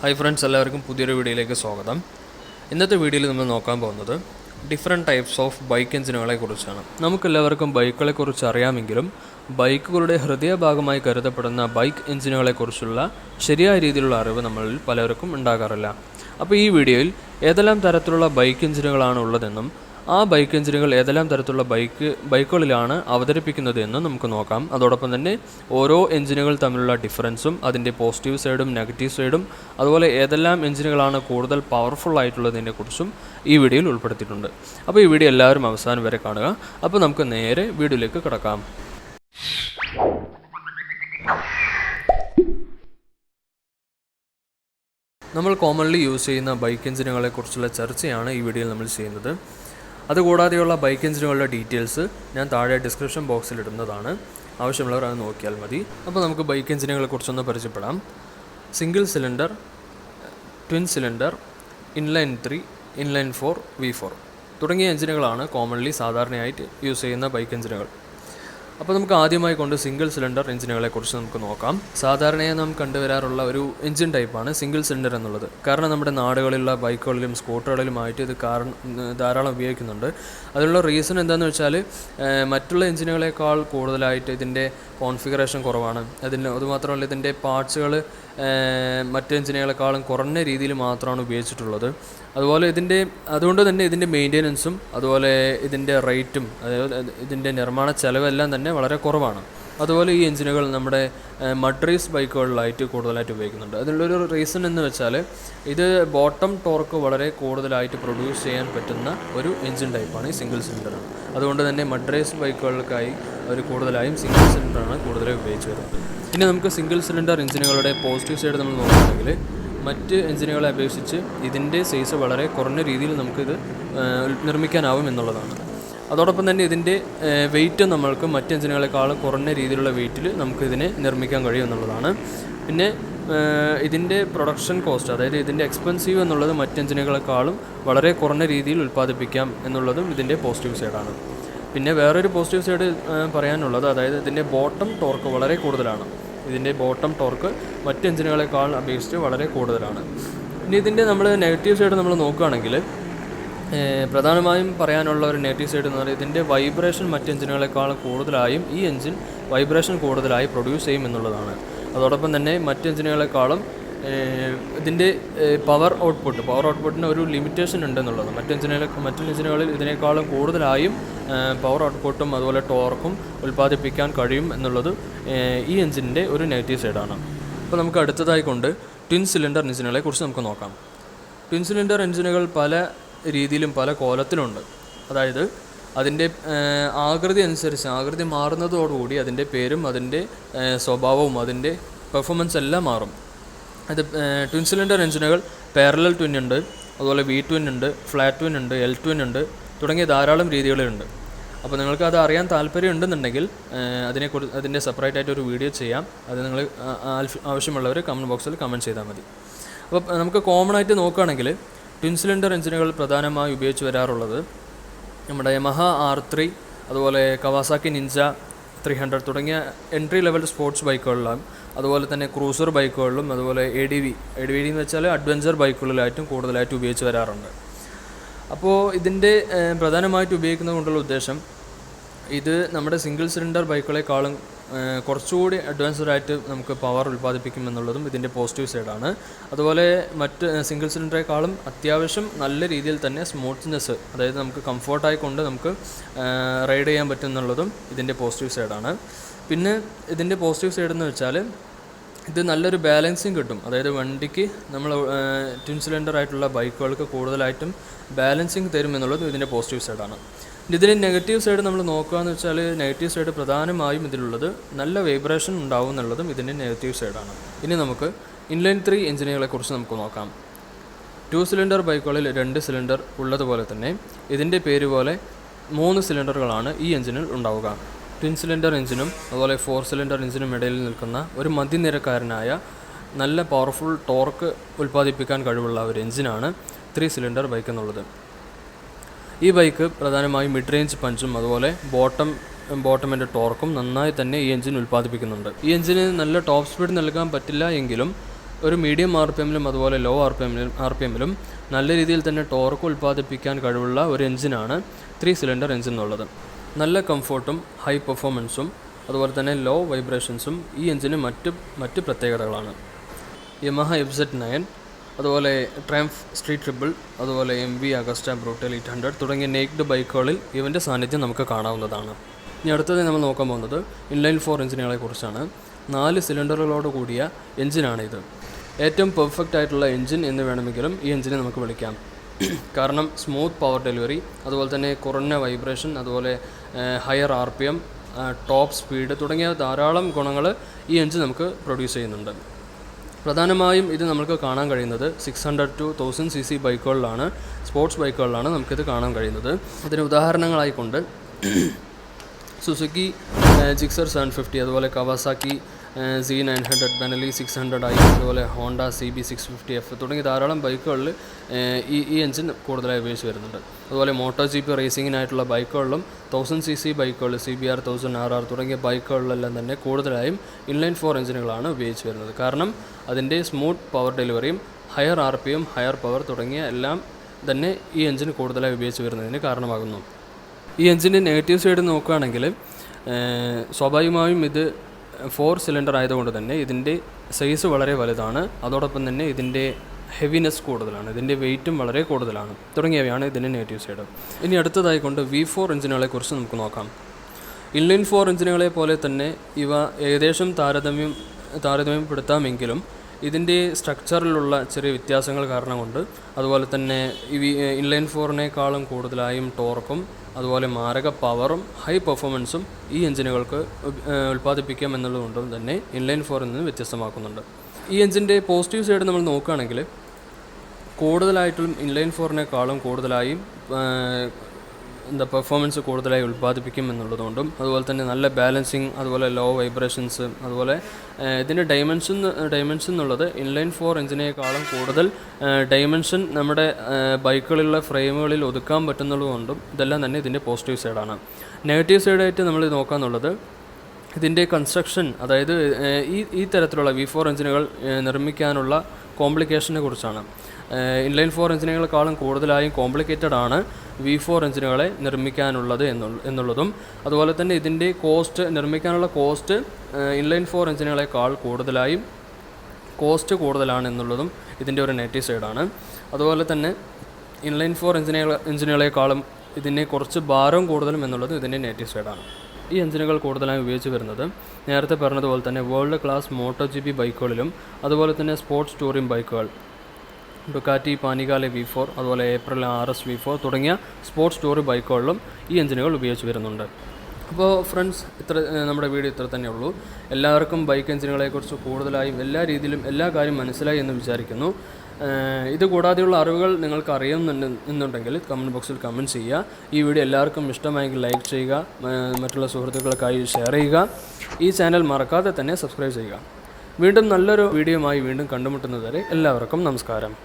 Hi friends, എല്ലാവർക്കും പുതിയൊരു വീഡിയോയിലേക്ക് സ്വാഗതം. ഇന്നത്തെ വീഡിയോയിൽ നമ്മൾ നോക്കാൻ പോകുന്നത് ഡിഫറെൻറ്റ് ടൈപ്സ് ഓഫ് ബൈക്ക് എഞ്ചിനുകളെ കുറിച്ചാണ്. നമുക്കെല്ലാവർക്കും ബൈക്കുകളെക്കുറിച്ച് അറിയാമെങ്കിലും ബൈക്കുകളുടെ ഹൃദയഭാഗമായി കരുതപ്പെടുന്ന ബൈക്ക് എഞ്ചിനുകളെക്കുറിച്ചുള്ള ശരിയായ രീതിയിലുള്ള അറിവ് നമ്മളിൽ പലർക്കും ഉണ്ടാകാറില്ല. അപ്പോൾ ഈ വീഡിയോയിൽ ഏതെല്ലാം തരത്തിലുള്ള ബൈക്ക് എഞ്ചിനുകളാണ് ഉള്ളതെന്നും ആ ബൈക്ക് എഞ്ചിനുകൾ ഏതെല്ലാം തരത്തിലുള്ള ബൈക്കുകളിലാണ് അവതരിപ്പിക്കുന്നത് എന്നും നമുക്ക് നോക്കാം. അതോടൊപ്പം തന്നെ ഓരോ എഞ്ചിനുകൾ തമ്മിലുള്ള ഡിഫറൻസും അതിൻ്റെ പോസിറ്റീവ് സൈഡും നെഗറ്റീവ് സൈഡും അതുപോലെ ഏതെല്ലാം എഞ്ചിനുകളാണ് കൂടുതൽ പവർഫുൾ ആയിട്ടുള്ളതിനെക്കുറിച്ചും ഈ വീഡിയോയിൽ ഉൾപ്പെടുത്തിയിട്ടുണ്ട്. അപ്പോൾ ഈ വീഡിയോ എല്ലാവരും അവസാനം വരെ കാണുക. അപ്പോൾ നമുക്ക് നേരെ വീഡിയോയിലേക്ക് കിടക്കാം. നമ്മൾ കോമൺലി യൂസ് ചെയ്യുന്ന ബൈക്ക് എഞ്ചിനുകളെക്കുറിച്ചുള്ള ചർച്ചയാണ് ഈ വീഡിയോയിൽ നമ്മൾ ചെയ്യുന്നത്. അതുകൂടാതെയുള്ള ബൈക്ക് എഞ്ചിനുകളുടെ ഡീറ്റെയിൽസ് ഞാൻ താഴെ ഡിസ്ക്രിപ്ഷൻ ബോക്സിൽ ഇടുന്നതാണ്. ആവശ്യമുള്ളവർ അത് നോക്കിയാൽ മതി. അപ്പോൾ നമുക്ക് ബൈക്ക് എഞ്ചിനുകളെക്കുറിച്ചൊന്ന് പരിചയപ്പെടാം. Single cylinder, twin cylinder, inline 3, inline 4, V4 തുടങ്ങിയ എഞ്ചിനുകളാണ് കോമൺലി സാധാരണയായിട്ട് യൂസ് ചെയ്യുന്ന ബൈക്ക് എഞ്ചിനുകൾ. അപ്പോൾ നമുക്ക് ആദ്യമായി കൊണ്ട് സിംഗിൾ സിലിണ്ടർ എഞ്ചിനുകളെക്കുറിച്ച് നമുക്ക് നോക്കാം. സാധാരണയായി നാം കണ്ടുവരാറുള്ള ഒരു എഞ്ചിൻ ടൈപ്പാണ് സിംഗിൾ സിലിണ്ടർ എന്നുള്ളത്. കാരണം നമ്മുടെ നാടുകളിലുള്ള ബൈക്കുകളിലും സ്കൂട്ടറുകളിലുമായിട്ട് ഇത് ധാരാളം ഉപയോഗിക്കുന്നുണ്ട്. അതിനുള്ള റീസൺ എന്താണെന്ന് വെച്ചാൽ മറ്റുള്ള എഞ്ചിനുകളെക്കാൾ കൂടുതലായിട്ട് ഇതിൻ്റെ കോൺഫിഗറേഷൻ കുറവാണ്. അതുമാത്രമല്ല ഇതിൻ്റെ പാർട്സുകൾ മറ്റ് എഞ്ചിനുകളെക്കാളും കുറഞ്ഞ രീതിയിൽ മാത്രമാണ് ഉപയോഗിച്ചിട്ടുള്ളത്. അതുകൊണ്ട് തന്നെ ഇതിൻ്റെ മെയിൻ്റെനൻസും അതുപോലെ ഇതിൻ്റെ റേറ്റും അതായത് ഇതിൻ്റെ നിർമ്മാണ ചെലവെല്ലാം തന്നെ വളരെ കുറവാണ്. അതുപോലെ ഈ എഞ്ചിനുകൾ നമ്മുടെ മഡ് റേസ് ബൈക്കുകളിലായിട്ട് കൂടുതലായിട്ട് ഉപയോഗിക്കുന്നുണ്ട്. അതിനുള്ളൊരു റീസൺ എന്ന് വെച്ചാൽ ഇത് ബോട്ടം ടോർക്ക് വളരെ കൂടുതലായിട്ട് പ്രൊഡ്യൂസ് ചെയ്യാൻ പറ്റുന്ന ഒരു എഞ്ചിൻ ടൈപ്പാണ് ഈ സിംഗിൾ സിലിണ്ടർ. അതുകൊണ്ട് തന്നെ മഡ് റേസ് ബൈക്കുകൾക്കായി അവർ കൂടുതലായും സിംഗിൾ സിലിണ്ടറാണ് കൂടുതലായി ഉപയോഗിച്ച് വരുന്നത്. പിന്നെ നമുക്ക് സിംഗിൾ സിലിണ്ടർ എഞ്ചിനുകളുടെ പോസിറ്റീവ് സൈഡ് നമ്മൾ നോക്കുകയാണെങ്കിൽ മറ്റ് എഞ്ചിനുകളെ അപേക്ഷിച്ച് ഇതിൻ്റെ സൈസ് വളരെ കുറഞ്ഞ രീതിയിൽ നമുക്കിത് നിർമ്മിക്കാനാവും എന്നുള്ളതാണ്. അതോടൊപ്പം തന്നെ ഇതിൻ്റെ വെയിറ്റ് നമ്മൾക്ക് മറ്റ് എഞ്ചിനുകളെക്കാളും കുറഞ്ഞ രീതിയിലുള്ള വെയിറ്റിൽ നമുക്കിതിനെ നിർമ്മിക്കാൻ കഴിയും എന്നുള്ളതാണ്. പിന്നെ ഇതിൻ്റെ പ്രൊഡക്ഷൻ കോസ്റ്റ്, അതായത് ഇതിൻ്റെ എക്സ്പെൻസീവ് എന്നുള്ളത് മറ്റ് എഞ്ചിനുകളെക്കാളും വളരെ കുറഞ്ഞ രീതിയിൽ ഉൽപ്പാദിപ്പിക്കാം എന്നുള്ളതും ഇതിൻ്റെ പോസിറ്റീവ് സൈഡാണ്. പിന്നെ വേറൊരു പോസിറ്റീവ് സൈഡ് പറയാനുള്ളത്, അതായത് ഇതിൻ്റെ ബോട്ടം ടോർക്ക് വളരെ കൂടുതലാണ്. ഇതിൻ്റെ ബോട്ടം ടോർക്ക് മറ്റ് എഞ്ചിനുകളെക്കാൾ അപേക്ഷിച്ച് വളരെ കൂടുതലാണ്. ഇനി ഇതിൻ്റെ നമ്മൾ നെഗറ്റീവ് സൈഡ് നമ്മൾ നോക്കുകയാണെങ്കിൽ പ്രധാനമായും പറയാനുള്ള ഒരു നെഗറ്റീവ് സൈഡ് എന്ന് പറയുന്നത് ഇതിൻ്റെ വൈബ്രേഷൻ മറ്റ് എഞ്ചിനുകളെക്കാൾ കൂടുതലായും ഈ എഞ്ചിൻ വൈബ്രേഷൻ കൂടുതലായി പ്രൊഡ്യൂസ് ചെയ്യും എന്നുള്ളതാണ്. അതോടൊപ്പം തന്നെ മറ്റ് എഞ്ചിനുകളെക്കാളും ഇതിൻ്റെ പവർ ഔട്ട്പുട്ടിന് ഒരു ലിമിറ്റേഷൻ ഉണ്ടെന്നുള്ളത്. മറ്റ് എഞ്ചിനുകളിൽ ഇതിനേക്കാളും കൂടുതലായും പവർ ഔട്ട്പുട്ടും അതുപോലെ ടോർക്കും ഉൽപ്പാദിപ്പിക്കാൻ കഴിയും എന്നുള്ളത് ഈ എഞ്ചിൻ്റെ ഒരു നെഗറ്റീവ് സൈഡാണ്. അപ്പോൾ നമുക്ക് അടുത്തതായി കൊണ്ട് ട്വിൻ സിലിണ്ടർ എഞ്ചിനുകളെ കുറിച്ച് നമുക്ക് നോക്കാം. ട്വിൻ സിലിണ്ടർ എഞ്ചിനുകൾ പല രീതിയിലും പല കോലത്തിലുണ്ട്. അതായത് അതിൻ്റെ ആകൃതി മാറുന്നതോടുകൂടി അതിൻ്റെ പേരും അതിൻ്റെ സ്വഭാവവും അതിൻ്റെ പെർഫോമൻസ് എല്ലാം മാറും. അത് ട്വിൻ സിലിണ്ടർ എഞ്ചിനുകൾ പാരലൽ ട്വിൻ ഉണ്ട്, അതുപോലെ V ട്വിൻ ഉണ്ട്, ഫ്ലാറ്റ് ട്വിൻ ഉണ്ട്, L ട്വിൻ ഉണ്ട് തുടങ്ങിയ ധാരാളം രീതികളുണ്ട്. അപ്പോൾ നിങ്ങൾക്ക് അത് അറിയാൻ താല്പര്യം ഉണ്ടെന്നുണ്ടെങ്കിൽ അതിൻ്റെ സെപ്പറേറ്റ് ആയിട്ട് ഒരു വീഡിയോ ചെയ്യാം. അത് നിങ്ങൾ ആവശ്യമുള്ളവർ കമൻറ്റ് ബോക്സിൽ കമൻറ്റ് ചെയ്താൽ മതി. അപ്പോൾ നമുക്ക് കോമൺ ആയിട്ട് നോക്കുകയാണെങ്കിൽ ട്വിൻ സിലിണ്ടർ എഞ്ചിനുകൾ പ്രധാനമായി ഉപയോഗിച്ച് വരാറുള്ളത് നമ്മുടെ യമഹ R3, അതുപോലെ കവാസാക്കി നിഞ്ച 300 തുടങ്ങിയ എൻട്രി ലെവൽ സ്പോർട്സ് ബൈക്കുകളിലും അതുപോലെ തന്നെ ക്രൂസർ ബൈക്കുകളിലും അതുപോലെ ADV എന്ന് വെച്ചാൽ അഡ്വഞ്ചർ ബൈക്കുകളിലായിട്ടും കൂടുതലായിട്ട് ഉപയോഗിച്ച് വരാറുണ്ട്. അപ്പോൾ ഇതിൻ്റെ പ്രധാനമായിട്ട് ഉപയോഗിക്കുന്നത് കൊണ്ടുള്ള ഉദ്ദേശം ഇത് നമ്മുടെ സിംഗിൾ സിലിണ്ടർ ബൈക്കുകളെക്കാളും കുറച്ചുകൂടി അഡ്വാൻസ്ഡായിട്ട് നമുക്ക് പവർ ഉൽപ്പാദിപ്പിക്കുമെന്നുള്ളതും ഇതിൻ്റെ പോസിറ്റീവ് സൈഡാണ്. അതുപോലെ മറ്റ് സിംഗിൾ സിലിണ്ടറേക്കാളും അത്യാവശ്യം നല്ല രീതിയിൽ തന്നെ സ്മൂത്ത്നെസ്, അതായത് നമുക്ക് കംഫർട്ടായിക്കൊണ്ട് നമുക്ക് റൈഡ് ചെയ്യാൻ പറ്റുമെന്നുള്ളതും ഇതിൻ്റെ പോസിറ്റീവ് സൈഡാണ്. പിന്നെ ഇതിൻ്റെ പോസിറ്റീവ് സൈഡ് എന്ന് വെച്ചാൽ ഇത് നല്ലൊരു ബാലൻസിങ് കിട്ടും. അതായത് വണ്ടിക്ക് നമ്മൾ ട്വിൻ സിലിണ്ടർ ആയിട്ടുള്ള ബൈക്കുകൾക്ക് കൂടുതലായിട്ടും ബാലൻസിങ് തരും എന്നുള്ളത് ഇതിൻ്റെ പോസിറ്റീവ് സൈഡാണ്. ഇതിൻ്റെ നെഗറ്റീവ് സൈഡ് നമ്മൾ നോക്കുകയെന്ന് വെച്ചാൽ നെഗറ്റീവ് സൈഡ് പ്രധാനമായും ഇതിലുള്ളത് നല്ല വൈബ്രേഷൻ ഉണ്ടാവും എന്നുള്ളതും ഇതിൻ്റെ നെഗറ്റീവ് സൈഡാണ്. ഇനി നമുക്ക് ഇൻലൈൻ 3 എഞ്ചിനുകളെക്കുറിച്ച് നമുക്ക് നോക്കാം. 2 സിലിണ്ടർ ബൈക്കുകളിൽ 2 സിലിണ്ടർ ഉള്ളതുപോലെ തന്നെ ഇതിൻ്റെ പേര് പോലെ 3 സിലിണ്ടറുകളാണ് ഈ എഞ്ചിനിൽ ഉണ്ടാവുക. ട്വിൻ സിലിണ്ടർ എഞ്ചിനും അതുപോലെ 4 സിലിണ്ടർ എഞ്ചിനും ഇടയിൽ നിൽക്കുന്ന ഒരു മധ്യനിരക്കാരനായ നല്ല പവർഫുൾ ടോർക്ക് ഉൽപ്പാദിപ്പിക്കാൻ കഴിവുള്ള ഒരു എഞ്ചിനാണ് 3 സിലിണ്ടർ ബൈക്ക് എന്നുള്ളത്. ഈ ബൈക്ക് പ്രധാനമായും മിഡ് റേഞ്ച് പഞ്ചും അതുപോലെ ബോട്ടമിൻ്റെ ടോർക്കും നന്നായി തന്നെ ഈ എഞ്ചിൻ ഉൽപ്പാദിപ്പിക്കുന്നുണ്ട്. ഈ എഞ്ചിന് നല്ല ടോപ്പ് സ്പീഡ് നൽകാൻ പറ്റില്ല എങ്കിലും ഒരു മീഡിയം RPM-ലും അതുപോലെ ലോ RPM-ലും നല്ല രീതിയിൽ തന്നെ ടോർക്ക് ഉൽപ്പാദിപ്പിക്കാൻ കഴിവുള്ള ഒരു എഞ്ചിനാണ് 3 സിലിണ്ടർ എഞ്ചിൻ എന്നുള്ളത്. നല്ല കംഫോർട്ടും ഹൈ പെർഫോമൻസും അതുപോലെ തന്നെ ലോ വൈബ്രേഷൻസും ഈ എഞ്ചിന് മറ്റ് പ്രത്യേകതകളാണ്. യമഹ FZ9, അതുപോലെ ട്രംഫ് സ്ട്രീറ്റ് ട്രിപ്പിൾ, അതുപോലെ MV അഗസ്റ്റ ബ്രൂട്ടൽ 800 തുടങ്ങിയ നേക്ഡ് ബൈക്കുകളിൽ ഇവൻ്റെ സാന്നിധ്യം നമുക്ക് കാണാവുന്നതാണ്. ഇനി അടുത്തത് നമ്മൾ നോക്കാൻ പോകുന്നത് ഇൻലൈൻ 4 എഞ്ചിനുകളെ കുറിച്ചാണ്. 4 സിലിണ്ടറുകളോട് കൂടിയ എഞ്ചിനാണ് ഇത്. ഏറ്റവും പെർഫെക്റ്റ് ആയിട്ടുള്ള എഞ്ചിൻ എന്ന് വേണമെങ്കിലും ഈ എഞ്ചിനെ നമുക്ക് വിളിക്കാം. കാരണം സ്മൂത്ത് പവർ ഡെലിവറി, അതുപോലെ തന്നെ കുറഞ്ഞ വൈബ്രേഷൻ, അതുപോലെ ഹയർ RPM, ടോപ്പ് സ്പീഡ് തുടങ്ങിയ ധാരാളം ഗുണങ്ങൾ ഈ എഞ്ചിൻ നമുക്ക് പ്രൊഡ്യൂസ് ചെയ്യുന്നുണ്ട്. പ്രധാനമായും ഇത് നമുക്ക് കാണാൻ കഴിയുന്നത് 600 to 1000 cc ബൈക്കുകളിലാണ്, സ്പോർട്സ് ബൈക്കുകളിലാണ് നമുക്കിത് കാണാൻ കഴിയുന്നത്. അതിന് ഉദാഹരണങ്ങളായിക്കൊണ്ട് സുസുക്കി ജിക്സർ 750, അതുപോലെ കവാസാക്കി Z900, ബെനലി 600i, അതുപോലെ ഹോണ്ട CB 650F തുടങ്ങിയ ധാരാളം ബൈക്കുകളിൽ ഈ എഞ്ചിൻ കൂടുതലായി ഉപയോഗിച്ച് വരുന്നുണ്ട്. അതുപോലെ MotoGP റേസിങ്ങിനായിട്ടുള്ള ബൈക്കുകളിലും 1000 cc ബൈക്കുകൾ CBR 1000RR തുടങ്ങിയ ബൈക്കുകളിലെല്ലാം തന്നെ കൂടുതലായും ഇൻലൈൻ 4 എഞ്ചിനുകളാണ് ഉപയോഗിച്ച് വരുന്നത്. കാരണം അതിൻ്റെ സ്മൂത്ത് പവർ ഡെലിവറിയും ഹയർ RPM, ഹയർ പവർ തുടങ്ങിയ എല്ലാം തന്നെ ഈ എഞ്ചിൻ കൂടുതലായി ഉപയോഗിച്ച് വരുന്നതിന് കാരണമാകുന്നു. ഈ എഞ്ചിൻ്റെ നെഗറ്റീവ് സൈഡ് നോക്കുകയാണെങ്കിൽ സ്വാഭാവികമായും ഇത് 4 സിലിണ്ടർ ആയതുകൊണ്ട് തന്നെ ഇതിൻ്റെ സൈസ് വളരെ വലുതാണ്. അതോടൊപ്പം തന്നെ ഇതിൻ്റെ ഹെവിനെസ് കൂടുതലാണ്, ഇതിൻ്റെ വെയിറ്റും വളരെ കൂടുതലാണ് തുടങ്ങിയവയാണ് ഇതിൻ്റെ നെഗറ്റീവ് സൈഡ്. ഇനി അടുത്തതായിക്കൊണ്ട് V4 എഞ്ചിനുകളെ കുറിച്ച് നമുക്ക് നോക്കാം. ഇൻലൈൻ 4 എഞ്ചിനുകളെ പോലെ തന്നെ ഇവ ഏകദേശം താരതമ്യപ്പെടുത്താമെങ്കിലും ഇതിൻ്റെ സ്ട്രക്ചറിലുള്ള ചെറിയ വ്യത്യാസങ്ങൾ കാരണം കൊണ്ട്, അതുപോലെ തന്നെ ഇൻലൈൻ 4-നേക്കാളും കൂടുതലായും ടോർക്കും അതുപോലെ മാരക പവറും ഹൈ പെർഫോമൻസും ഈ എഞ്ചിനുകൾക്ക് ഉൽപ്പാദിപ്പിക്കാം എന്നുള്ളതുകൊണ്ടും തന്നെ ഇൻലൈൻ 4 നിന്ന് വ്യത്യസ്തമാക്കുന്നുണ്ട്. ഈ എഞ്ചിൻ്റെ പോസിറ്റീവ് സൈഡ് നമ്മൾ നോക്കുകയാണെങ്കിൽ കൂടുതലായിട്ടും ഇൻലൈൻ 4-നേക്കാളും കൂടുതലായും പെർഫോമൻസ് കൂടുതലായി ഉൽപ്പാദിപ്പിക്കും എന്നുള്ളതുകൊണ്ടും, അതുപോലെ തന്നെ നല്ല ബാലൻസിങ്, അതുപോലെ ലോ വൈബ്രേഷൻസ്, അതുപോലെ ഇതിൻ്റെ ഡൈമെൻഷൻ എന്നുള്ളത് ഇൻലൈൻ 4 എഞ്ചിനേക്കാളും കൂടുതൽ ഡൈമെൻഷൻ നമ്മുടെ ബൈക്കുകളിലുള്ള ഫ്രെയിമുകളിൽ ഒതുക്കാൻ പറ്റുന്നതുകൊണ്ടും ഇതെല്ലാം തന്നെ ഇതിൻ്റെ പോസിറ്റീവ് സൈഡാണ്. നെഗറ്റീവ് സൈഡായിട്ട് നമ്മൾ നോക്കാന്നുള്ളത് ഇതിൻ്റെ കൺസ്ട്രക്ഷൻ, അതായത് ഈ തരത്തിലുള്ള V4 എഞ്ചിനുകൾ നിർമ്മിക്കാനുള്ള കോംപ്ലിക്കേഷനെ കുറിച്ചാണ്. ഇൻലൈൻ 4 എഞ്ചിനുകളെക്കാളും കൂടുതലായും കോംപ്ലിക്കേറ്റഡ് ആണ് V4 എഞ്ചിനുകളെ നിർമ്മിക്കാനുള്ളത് എന്നുള്ളതും, അതുപോലെ തന്നെ ഇതിൻ്റെ നിർമ്മിക്കാനുള്ള കോസ്റ്റ് ഇൻലൈൻ 4 എഞ്ചിനുകളെക്കാൾ കൂടുതലാണ് എന്നുള്ളതും ഇതിൻ്റെ ഒരു നെഗറ്റീവ് സൈഡാണ്. അതുപോലെ തന്നെ ഇൻലൈൻ 4 എഞ്ചിനുകളെക്കാളും ഇതിനെ കുറച്ച് ഭാരം കൂടുതലും എന്നുള്ളത് ഇതിൻ്റെ നെഗറ്റീവ് സൈഡാണ്. ഈ എഞ്ചിനുകൾ കൂടുതലായി ഉപയോഗിച്ച് വരുന്നത് നേരത്തെ പറഞ്ഞതുപോലെ തന്നെ വേൾഡ് ക്ലാസ് MotoGP ബൈക്കുകളിലും, അതുപോലെ തന്നെ സ്പോർട്സ് ടൂറിംഗ് ബൈക്കുകൾ ഡുക്കാറ്റി പാനികാലെ V4, അതുപോലെ ഏപ്രിൽ RS V4 തുടങ്ങിയ സ്പോർട്സ് ടൂർ ബൈക്കുകളിലും ഈ എഞ്ചിനുകൾ ഉപയോഗിച്ച് വരുന്നുണ്ട്. അപ്പോൾ ഫ്രണ്ട്സ്, നമ്മുടെ വീഡിയോ ഇത്ര തന്നെ ഉള്ളൂ. എല്ലാവർക്കും ബൈക്ക് എഞ്ചിനുകളെക്കുറിച്ച് കൂടുതലായും എല്ലാ രീതിയിലും എല്ലാ കാര്യം മനസ്സിലായി എന്ന് വിചാരിക്കുന്നു. ഇത് കൂടാതെയുള്ള അറിവുകൾ നിങ്ങൾക്ക് അറിയുന്നുണ്ടെങ്കിൽ കമൻറ്റ് ബോക്സിൽ കമൻറ്റ് ചെയ്യുക. ഈ വീഡിയോ എല്ലാവർക്കും ഇഷ്ടമായെങ്കിൽ ലൈക്ക് ചെയ്യുക, മറ്റുള്ള സുഹൃത്തുക്കൾക്കായി ഷെയർ ചെയ്യുക. ഈ ചാനൽ മറക്കാതെ തന്നെ സബ്സ്ക്രൈബ് ചെയ്യുക. വീണ്ടും നല്ലൊരു വീഡിയോയുമായി വീണ്ടും കണ്ടുമുട്ടുന്നതുവരെ എല്ലാവർക്കും നമസ്കാരം.